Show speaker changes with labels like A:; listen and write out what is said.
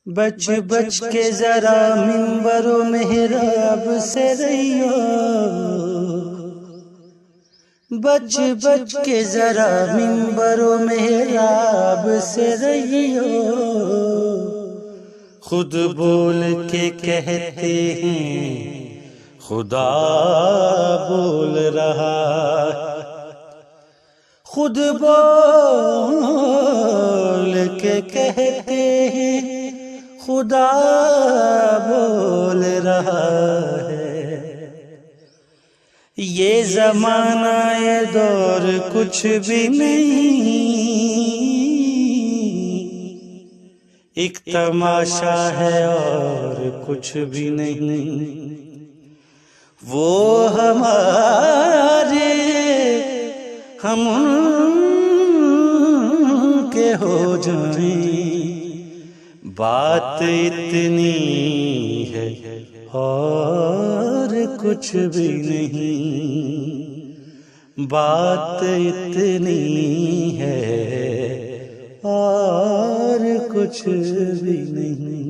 A: بچ بچ کے ذرا منبر و محراب سے رہیو، بچ بچ کے ذرا منبر و محراب سے رہیو، خود بول کے کہتے ہیں خدا بول رہا، خود بول کے کہتے ہیں خدا بول رہا ہے۔ یہ زمانہ یہ دور کچھ بھی نہیں، ایک تماشا ہے اور کچھ بھی نہیں، وہ ہمارے ہم ان کے ہو جائیں، بات اتنی ہے اور کچھ بھی نہیں، بات اتنی ہے اور کچھ بھی نہیں۔